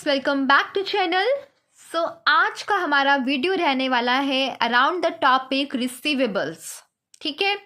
Friends, welcome back to channel. आज का हमारा वीडियो रहने वाला है अराउंड द टॉपिक रिसीवेबल्स। ठीक है,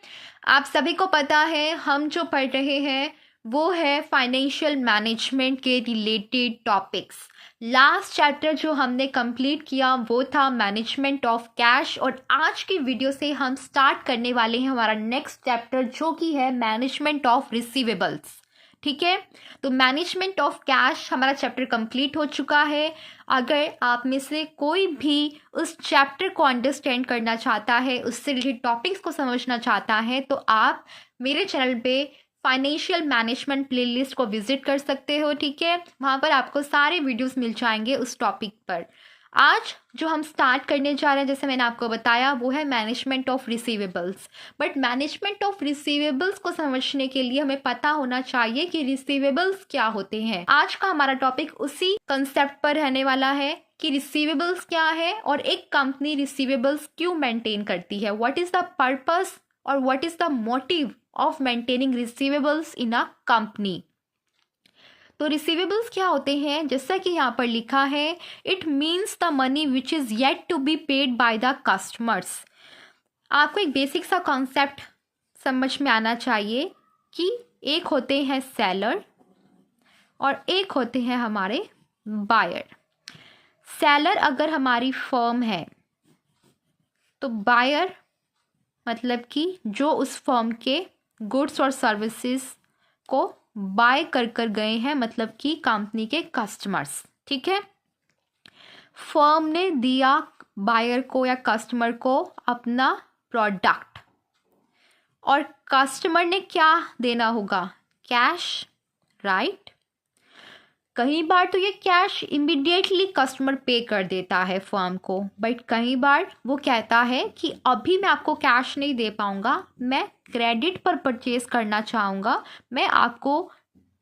आप सभी को पता है हम जो पढ़ रहे हैं वो है फाइनेंशियल मैनेजमेंट के रिलेटेड टॉपिक्स। लास्ट चैप्टर जो हमने कंप्लीट किया वो था मैनेजमेंट ऑफ कैश, और आज की वीडियो से हम स्टार्ट करने वाले हैं हमारा नेक्स्ट चैप्टर जो कि है मैनेजमेंट ऑफ रिसीवेबल्स। ठीक है, तो मैनेजमेंट ऑफ कैश हमारा चैप्टर कंप्लीट हो चुका है। अगर आप में से कोई भी उस चैप्टर को अंडरस्टैंड करना चाहता है, उससे रिलेटेड टॉपिक्स को समझना चाहता है, तो आप मेरे चैनल पे फाइनेंशियल मैनेजमेंट प्लेलिस्ट को विजिट कर सकते हो। ठीक है, वहाँ पर आपको सारे वीडियोस मिल जाएंगे उस टॉपिक पर। आज जो हम स्टार्ट करने जा रहे हैं, जैसे मैंने आपको बताया, वो है management of receivables. But management of receivables को समझने के लिए हमें पता होना चाहिए कि रिसीवेबल्स क्या होते हैं। आज का हमारा टॉपिक उसी कंसेप्ट पर रहने वाला है कि रिसीवेबल्स क्या है और एक कंपनी रिसीवेबल्स क्यों मेंटेन करती है, व्हाट इज द पर्पस और what is the motive of maintaining receivables in a company. तो रिसीवेबल्स क्या होते हैं, जैसा कि यहाँ पर लिखा है, it means the money which is yet to be paid by the customers. आपको एक बेसिक सा कॉन्सेप्ट समझ में आना चाहिए कि एक होते हैं सेलर और एक होते हैं हमारे बायर। सेलर अगर हमारी फर्म है तो बायर मतलब कि जो उस फर्म के गुड्स और सर्विसेज को बाय कर गए हैं, मतलब कि कंपनी के कस्टमर्स। ठीक है, फर्म ने दिया बायर को या कस्टमर को अपना प्रोडक्ट, और कस्टमर ने क्या देना होगा, कैश, राइट। कई बार तो ये कैश इमीडिएटली कस्टमर पे कर देता है फर्म को, बट कई बार वो कहता है कि अभी मैं आपको कैश नहीं दे पाऊंगा, मैं क्रेडिट पर परचेज करना चाहूँगा, मैं आपको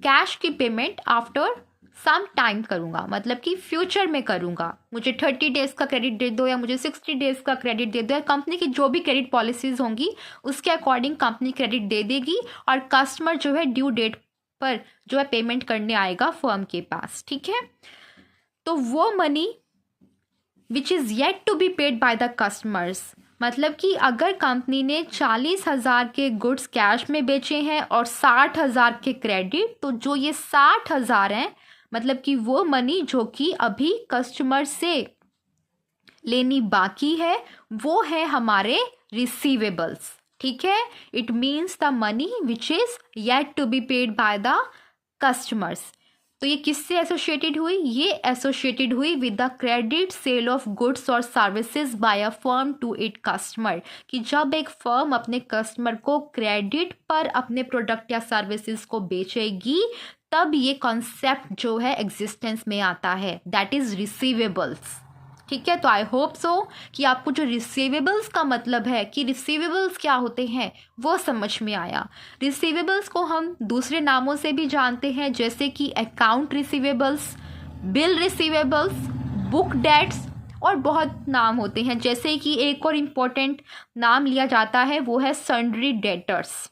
कैश की पेमेंट आफ्टर सम टाइम करूँगा, मतलब कि फ्यूचर में करूँगा। मुझे 30 डेज़ का क्रेडिट दे दो या मुझे 60 डेज़ का क्रेडिट दे दो, या कंपनी की जो भी क्रेडिट पॉलिसीज़ होंगी उसके अकॉर्डिंग कंपनी क्रेडिट दे देगी, और कस्टमर जो है ड्यू डेट पर जो है पेमेंट करने आएगा फर्म के पास। ठीक है, तो वो money which is yet to be paid by the customers, मतलब कि अगर कंपनी ने 40,000 के गुड्स कैश में बेचे हैं और 60,000 के क्रेडिट, तो जो ये 60,000 हैं, मतलब कि वो मनी जो कि अभी कस्टमर से लेनी बाकी है, वो है हमारे रिसीवेबल्स। ठीक है, it means the money which is yet to be paid by the customers. तो ये किससे एसोसिएटेड हुई, ये एसोसिएटेड हुई with the credit sale of goods और services by a firm to it customer, कि जब एक फर्म अपने कस्टमर को क्रेडिट पर अपने प्रोडक्ट या सर्विसेज को बेचेगी, तब ये कॉन्सेप्ट जो है एग्जिस्टेंस में आता है, दैट इज रिसीवेबल्स। ठीक है, तो आई होप सो कि आपको जो रिसीवेबल्स का मतलब है कि रिसीवेबल्स क्या होते हैं वो समझ में आया। रिसीवेबल्स को हम दूसरे नामों से भी जानते हैं, जैसे कि account receivables, bill receivables, book debts, और बहुत नाम होते हैं। जैसे कि एक और इम्पोर्टेंट नाम लिया जाता है वो है सन्ड्री डेटर्स।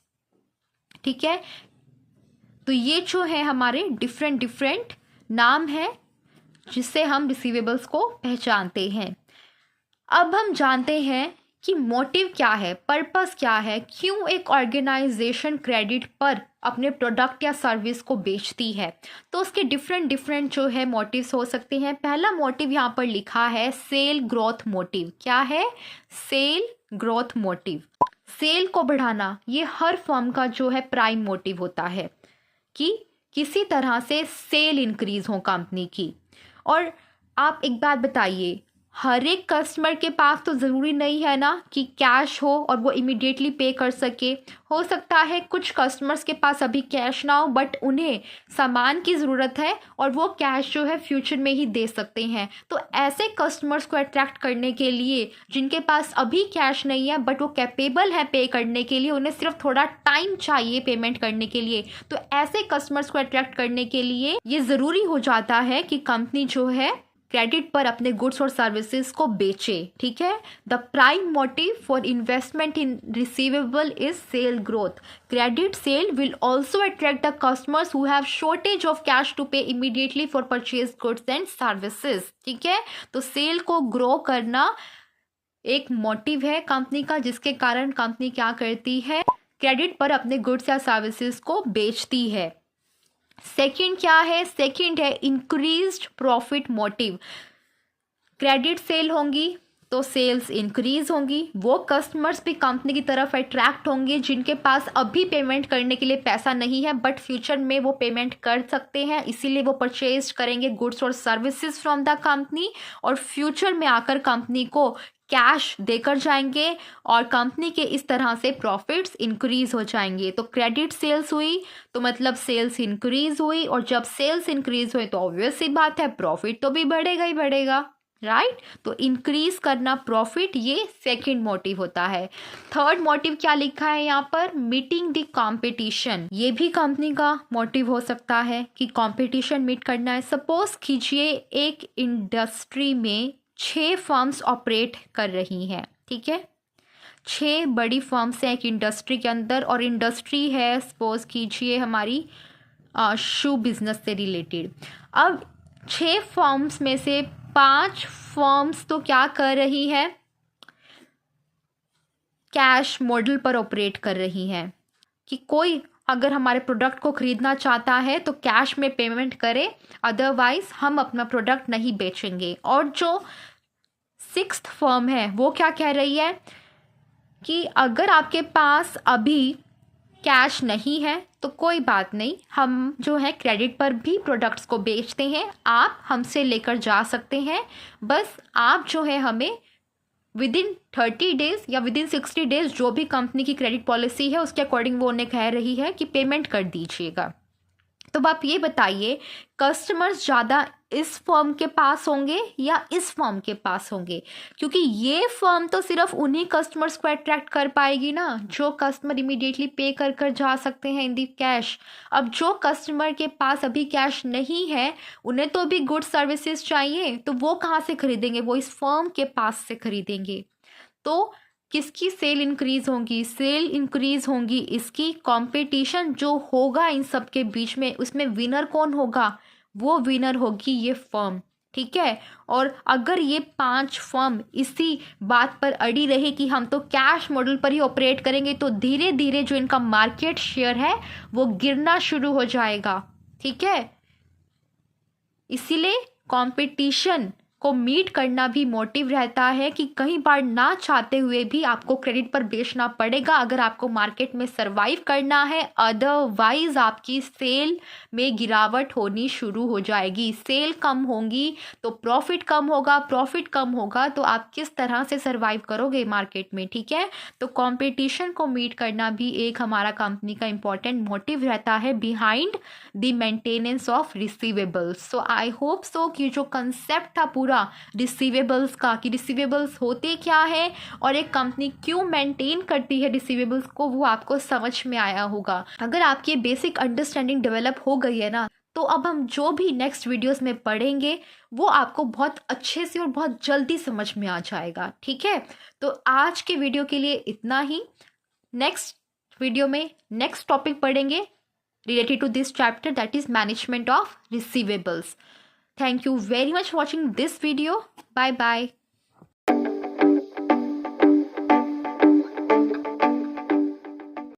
ठीक है, तो ये जो है हमारे डिफरेंट नाम है जिससे हम रिसीवेबल्स को पहचानते हैं। अब हम जानते हैं कि मोटिव क्या है, पर्पस क्या है, क्यों एक ऑर्गेनाइजेशन क्रेडिट पर अपने प्रोडक्ट या सर्विस को बेचती है। तो उसके डिफरेंट जो है मोटिव्स हो सकते हैं। पहला मोटिव यहाँ पर लिखा है सेल ग्रोथ मोटिव। क्या है, सेल ग्रोथ मोटिव। सेल को बढ़ाना ये हर फर्म का जो है प्राइम मोटिव होता है कि किसी तरह से सेल इंक्रीज हो कंपनी की। और आप एक बात बताइए, हर एक कस्टमर के पास तो ज़रूरी नहीं है ना कि कैश हो और वो इमीडिएटली पे कर सके। हो सकता है कुछ कस्टमर्स के पास अभी कैश ना हो, बट उन्हें सामान की ज़रूरत है और वो कैश जो है फ्यूचर में ही दे सकते हैं। तो ऐसे कस्टमर्स को अट्रैक्ट करने के लिए जिनके पास अभी कैश नहीं है बट वो कैपेबल है पे करने के लिए, उन्हें सिर्फ थोड़ा टाइम चाहिए पेमेंट करने के लिए, तो ऐसे कस्टमर्स को अट्रैक्ट करने के लिए ये ज़रूरी हो जाता है कि कंपनी जो है क्रेडिट पर अपने गुड्स और सर्विसेज को बेचे। ठीक है, the prime motive for investment in receivable is sale growth. Credit sale will also attract the customers who have shortage of cash to pay immediately for purchase goods and services. ठीक है, तो cell को grow करना एक motive है company का, जिसके कारण कंपनी क्या करती है, क्रेडिट पर अपने गुड्स या सर्विसेज को बेचती है। सेकंड क्या है, सेकंड है increased profit motive. Credit sale होंगी तो सेल्स इंक्रीज होंगी, वो कस्टमर्स भी कंपनी की तरफ अट्रैक्ट होंगे जिनके पास अभी पेमेंट करने के लिए पैसा नहीं है बट फ्यूचर में वो पेमेंट कर सकते हैं, इसीलिए वो परचेज करेंगे गुड्स और सर्विसेज फ्रॉम द कंपनी और फ्यूचर में आकर कंपनी को कैश देकर जाएंगे और कंपनी के इस तरह से प्रॉफिट्स इंक्रीज हो जाएंगे। तो क्रेडिट सेल्स हुई तो मतलब सेल्स इंक्रीज हुई, और जब सेल्स इंक्रीज हुई तो ऑब्वियस सी बात है प्रॉफिट तो भी बढ़ेगा ही बढ़ेगा, राइट। तो इंक्रीज करना प्रॉफिट, ये सेकंड मोटिव होता है। थर्ड मोटिव क्या लिखा है यहाँ पर, मीटिंग द कंपटीशन। ये भी कंपनी का मोटिव हो सकता है कि कंपटीशन मीट करना है। सपोज कीजिए एक इंडस्ट्री में 6 फर्म्स ऑपरेट कर रही हैं। ठीक है, 6 बड़ी फर्म्स हैं एक इंडस्ट्री के अंदर, और इंडस्ट्री है सपोज कीजिए हमारी शू बिजनेस से रिलेटेड। अब 6 फर्म्स में से 5 फर्म्स तो क्या कर रही है, कैश मॉडल पर ऑपरेट कर रही हैं कि कोई अगर हमारे प्रोडक्ट को खरीदना चाहता है तो कैश में पेमेंट करे, अदरवाइज हम अपना प्रोडक्ट नहीं बेचेंगे। और जो 6th फर्म है वो क्या कह रही है कि अगर आपके पास अभी कैश नहीं है तो कोई बात नहीं, हम जो है क्रेडिट पर भी प्रोडक्ट्स को बेचते हैं, आप हमसे लेकर जा सकते हैं, बस आप जो है हमें विदिन 30 डेज या विदिन 60 डेज जो भी कंपनी की क्रेडिट पॉलिसी है उसके अकॉर्डिंग वो उन्हें कह रही है कि पेमेंट कर दीजिएगा। तो आप ये बताइए कस्टमर्स ज़्यादा इस फर्म के पास होंगे या इस फर्म के पास होंगे, क्योंकि ये फर्म तो सिर्फ उन्हीं कस्टमर्स को अट्रैक्ट कर पाएगी ना जो कस्टमर इमीडिएटली पे कर कर जा सकते हैं इन दी कैश। अब जो कस्टमर के पास अभी कैश नहीं है उन्हें तो भी गुड सर्विसेज चाहिए, तो वो कहाँ से खरीदेंगे, वो इस फर्म के पास से खरीदेंगे। तो किसकी सेल इंक्रीज होंगी, सेल इंक्रीज होंगी इसकी। कंपटीशन जो होगा इन सब के बीच में उसमें विनर कौन होगा, वो विनर होगी ये फर्म। ठीक है, और अगर ये 5 फर्म इसी बात पर अड़ी रहे कि हम तो कैश मॉडल पर ही ऑपरेट करेंगे तो धीरे धीरे जो इनका मार्केट शेयर है वो गिरना शुरू हो जाएगा। ठीक है, इसीलिए कंपटीशन को मीट करना भी मोटिव रहता है कि कई बार ना चाहते हुए भी आपको क्रेडिट पर बेचना पड़ेगा अगर आपको मार्केट में सरवाइव करना है, अदरवाइज आपकी सेल में गिरावट होनी शुरू हो जाएगी। सेल कम होंगी तो प्रॉफिट कम होगा, प्रॉफिट कम होगा तो आप किस तरह से सरवाइव करोगे मार्केट में। ठीक है, तो कंपटीशन को मीट करना भी एक हमारा कंपनी का इंपॉर्टेंट मोटिव रहता है behind the maintenance of receivables. So I hope so कि जो कंसेप्ट था पूरा रिसीवेबल्स का कि रिसीवेबल्स होते क्या है और एक कंपनी क्यों मेंटेन करती है रिसीवेबल्स को, वो आपको समझ में आया होगा। अगर आपकी बेसिक अंडरस्टैंडिंग डेवलप हो गई है ना तो अब हम जो भी नेक्स्ट वीडियोस में पढ़ेंगे वो आपको बहुत अच्छे से और बहुत जल्दी समझ में आ जाएगा। ठीक है, तो आज के वीडियो के लिए इतना ही। नेक्स्ट वीडियो में नेक्स्ट टॉपिक पढ़ेंगे related to this chapter, that is management of receivables. Thank you very much for watching this video. Bye bye.